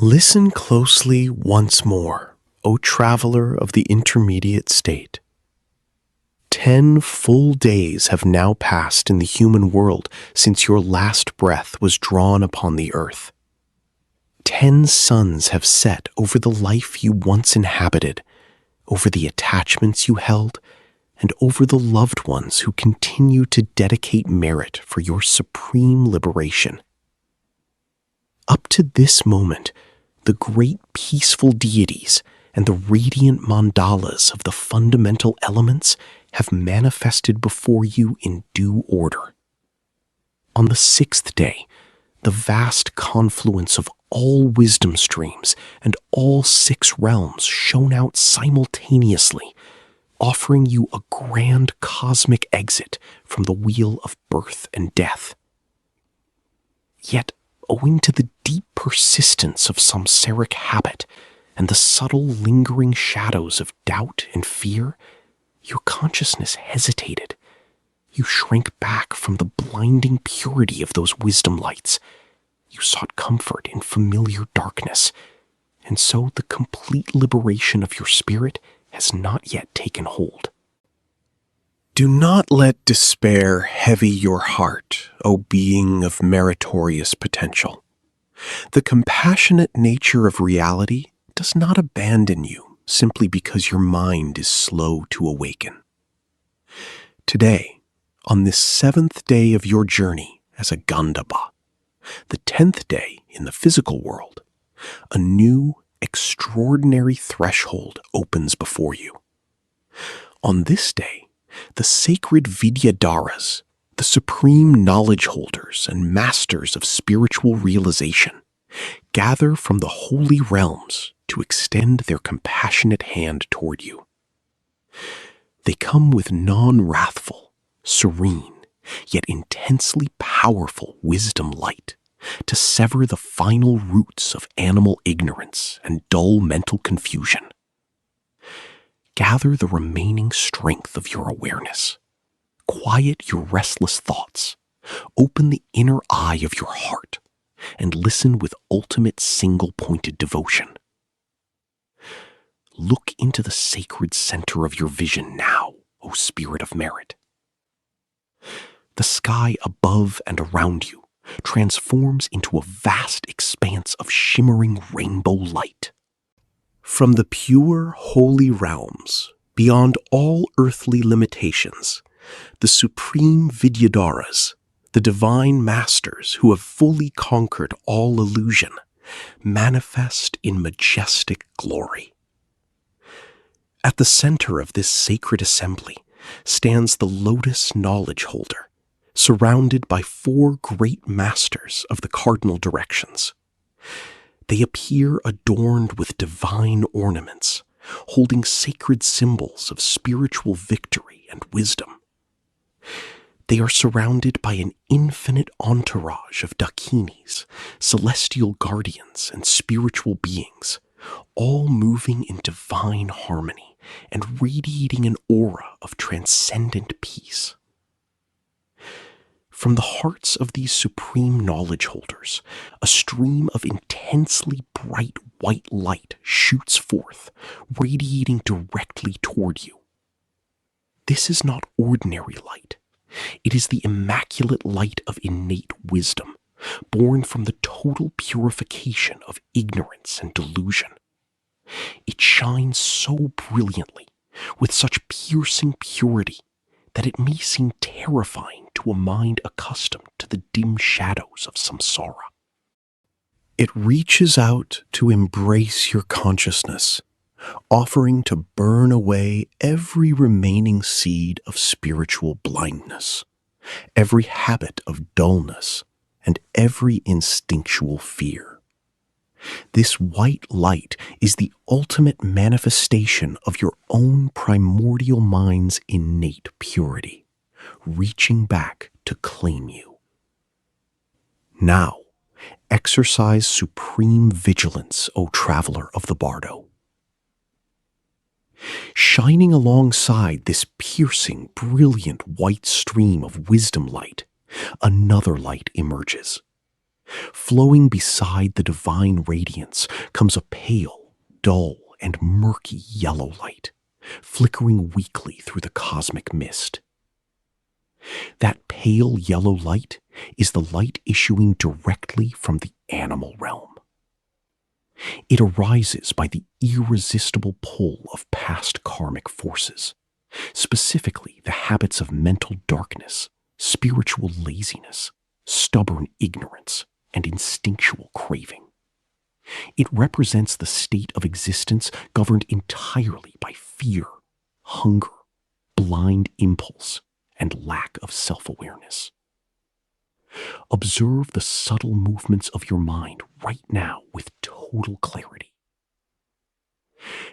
Listen closely once more, O traveler of the intermediate state. 10 full days have now passed in the human world since your last breath was drawn upon the earth. 10 suns have set over the life you once inhabited, over the attachments you held, and over the loved ones who continue to dedicate merit for your supreme liberation. Up to this moment, the great peaceful deities and the radiant mandalas of the fundamental elements have manifested before you in due order. On the 6th day, the vast confluence of all wisdom streams and all 6 realms shone out simultaneously, offering you a grand cosmic exit from the wheel of birth and death. Yet, owing to the deep persistence of samsaric habit and the subtle lingering shadows of doubt and fear, your consciousness hesitated. You shrank back from the blinding purity of those wisdom lights. You sought comfort in familiar darkness, and so the complete liberation of your spirit has not yet taken hold. Do not let despair heavy your heart, O being of meritorious potential. The compassionate nature of reality does not abandon you simply because your mind is slow to awaken. Today, on this 7th day of your journey as a Gandhabba, the 10th day in the physical world, a new, extraordinary threshold opens before you. On this day, the sacred Vidhyadharas, the supreme knowledge holders and masters of spiritual realization, gather from the holy realms to extend their compassionate hand toward you. They come with non-wrathful, serene, yet intensely powerful wisdom light to sever the final roots of animal ignorance and dull mental confusion. Gather the remaining strength of your awareness. Quiet your restless thoughts. Open the inner eye of your heart and listen with ultimate single-pointed devotion. Look into the sacred center of your vision now, O Spirit of Merit. The sky above and around you transforms into a vast expanse of shimmering rainbow light. From the pure, holy realms, beyond all earthly limitations, the supreme Vidyadharas, the divine masters who have fully conquered all illusion, manifest in majestic glory. At the center of this sacred assembly stands the lotus knowledge holder, surrounded by 4 great masters of the cardinal directions. They appear adorned with divine ornaments, holding sacred symbols of spiritual victory and wisdom. They are surrounded by an infinite entourage of dakinis, celestial guardians, and spiritual beings, all moving in divine harmony and radiating an aura of transcendent peace. From the hearts of these supreme knowledge holders, a stream of intensely bright white light shoots forth, radiating directly toward you. This is not ordinary light. It is the immaculate light of innate wisdom, born from the total purification of ignorance and delusion. It shines so brilliantly, with such piercing purity, that it may seem terrifying to a mind accustomed to the dim shadows of samsara. It reaches out to embrace your consciousness, offering to burn away every remaining seed of spiritual blindness, every habit of dullness, and every instinctual fear. This white light is the ultimate manifestation of your own primordial mind's innate purity, reaching back to claim you. Now, exercise supreme vigilance, O traveler of the Bardo. Shining alongside this piercing, brilliant white stream of wisdom light, another light emerges. Flowing beside the divine radiance comes a pale, dull, and murky yellow light, flickering weakly through the cosmic mist. That pale yellow light is the light issuing directly from the animal realm. It arises by the irresistible pull of past karmic forces, specifically the habits of mental darkness, spiritual laziness, stubborn ignorance, and instinctual craving. It represents the state of existence governed entirely by fear, hunger, blind impulse, and lack of self-awareness. Observe the subtle movements of your mind right now with total clarity.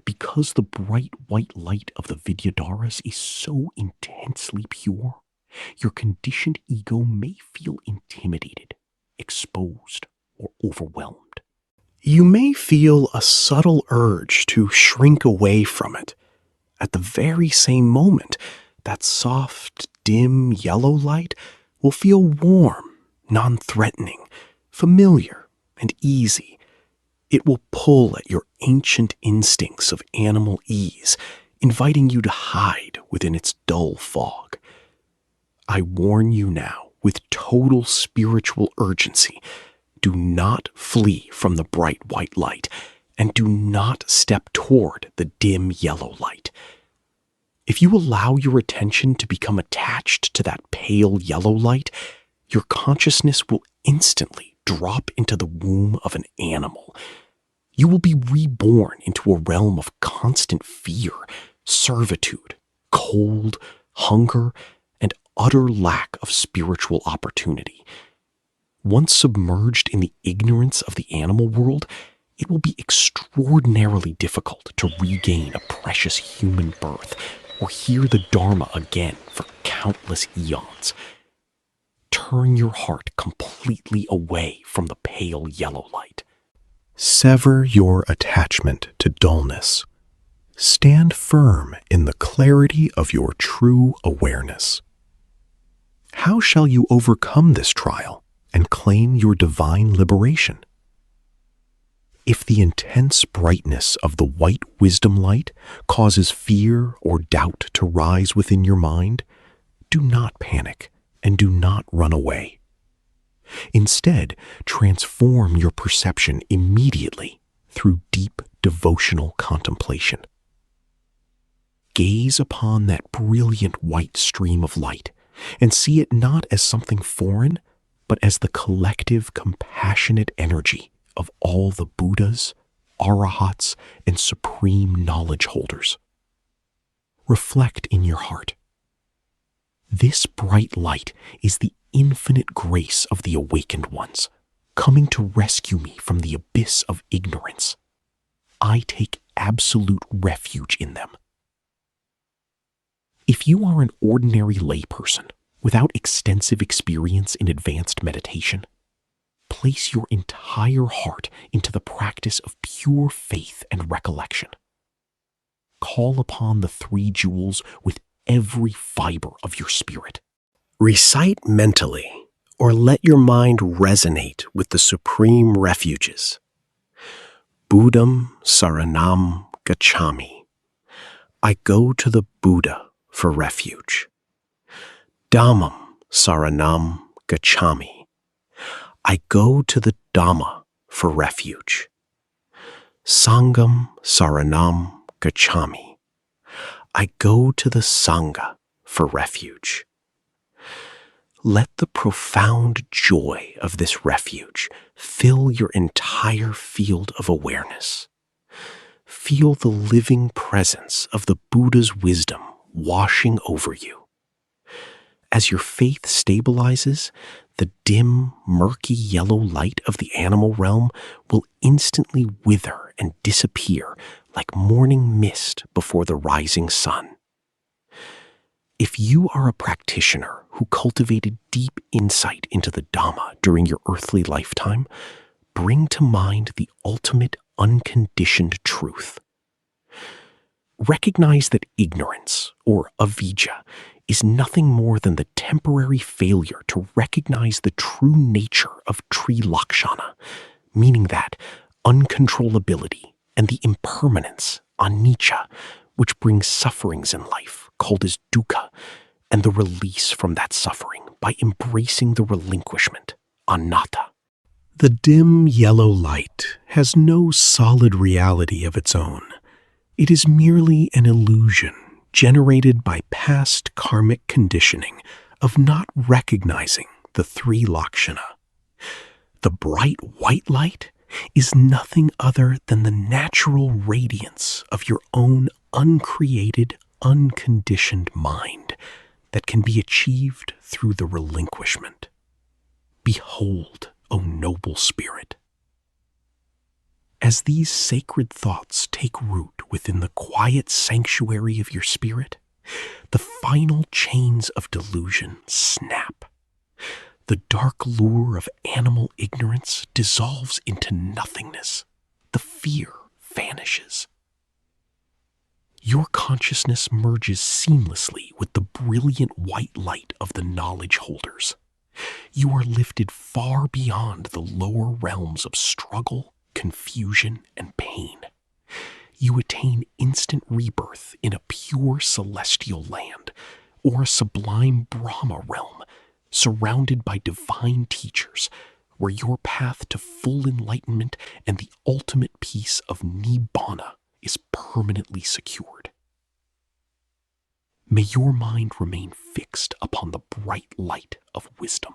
Because the bright white light of the Vidyadharas is so intensely pure, your conditioned ego may feel intimidated, exposed, or overwhelmed. You may feel a subtle urge to shrink away from it. At the very same moment, that soft, dim yellow light will feel warm, non-threatening, familiar, and easy. It will pull at your ancient instincts of animal ease, inviting you to hide within its dull fog. I warn you now with total spiritual urgency, do not flee from the bright white light, and do not step toward the dim yellow light. If you allow your attention to become attached to that pale yellow light, your consciousness will instantly drop into the womb of an animal. You will be reborn into a realm of constant fear, servitude, cold, hunger, and utter lack of spiritual opportunity. Once submerged in the ignorance of the animal world, it will be extraordinarily difficult to regain a precious human birth or hear the Dharma again for countless eons. Turn your heart completely away from the pale yellow light. Sever your attachment to dullness. Stand firm in the clarity of your true awareness. How shall you overcome this trial and claim your divine liberation? If the intense brightness of the white wisdom light causes fear or doubt to rise within your mind, do not panic and do not run away. Instead, transform your perception immediately through deep devotional contemplation. Gaze upon that brilliant white stream of light and see it not as something foreign, but as the collective compassionate energy of all the Buddhas, Arahats, and supreme knowledge holders. Reflect in your heart. This bright light is the infinite grace of the awakened ones, coming to rescue me from the abyss of ignorance. I take absolute refuge in them. If you are an ordinary layperson without extensive experience in advanced meditation, place your entire heart into the practice of pure faith and recollection. Call upon the three jewels with every fiber of your spirit. Recite mentally, or let your mind resonate with the supreme refuges. Buddham Saranam Gacchami. I go to the Buddha for refuge. Dhammam Saranam Gacchami. I go to the Dhamma for refuge. Sangham Saranam Gacchami. I go to the Sangha for refuge. Let the profound joy of this refuge fill your entire field of awareness. Feel the living presence of the Buddha's wisdom washing over you. As your faith stabilizes, the dim, murky yellow light of the animal realm will instantly wither and disappear like morning mist before the rising sun. If you are a practitioner who cultivated deep insight into the Dhamma during your earthly lifetime, bring to mind the ultimate unconditioned truth. Recognize that ignorance, or avidya, is nothing more than the temporary failure to recognize the true nature of Lakshana, meaning that uncontrollability and the impermanence, anicca, which brings sufferings in life, called as dukkha, and the release from that suffering by embracing the relinquishment, anatta. The dim yellow light has no solid reality of its own. It is merely an illusion generated by past karmic conditioning of not recognizing the three lakshana. The bright white light is nothing other than the natural radiance of your own uncreated, unconditioned mind that can be achieved through the relinquishment. Behold, O noble spirit. As these sacred thoughts take root within the quiet sanctuary of your spirit, the final chains of delusion snap. The dark lure of animal ignorance dissolves into nothingness. The fear vanishes. Your consciousness merges seamlessly with the brilliant white light of the knowledge holders. You are lifted far beyond the lower realms of struggle, confusion, and pain. You attain instant rebirth in a pure celestial land or a sublime Brahma realm, surrounded by divine teachers, where your path to full enlightenment and the ultimate peace of Nibbana is permanently secured. May your mind remain fixed upon the bright light of wisdom.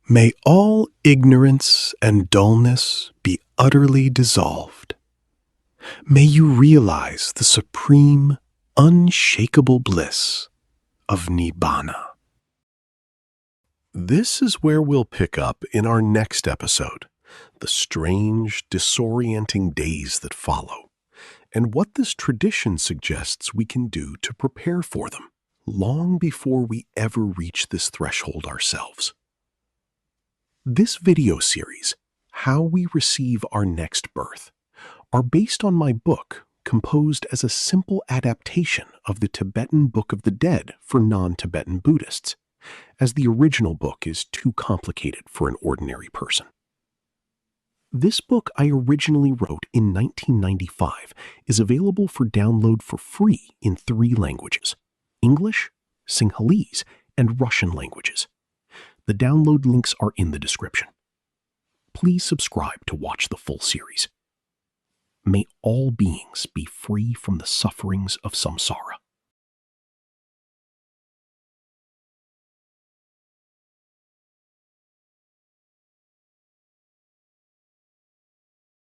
May all ignorance and dullness be utterly dissolved. May you realize the supreme, unshakable bliss of Nibbana. This is where we'll pick up in our next episode, the strange, disorienting days that follow, and what this tradition suggests we can do to prepare for them, long before we ever reach this threshold ourselves. This video series, How We Receive Our Next Birth, are based on my book, composed as a simple adaptation of the Tibetan Book of the Dead for non-Tibetan Buddhists, as the original book is too complicated for an ordinary person. This book I originally wrote in 1995 is available for download for free in 3 languages: English, Sinhalese, and Russian languages. The download links are in the description. Please subscribe to watch the full series. May all beings be free from the sufferings of samsara.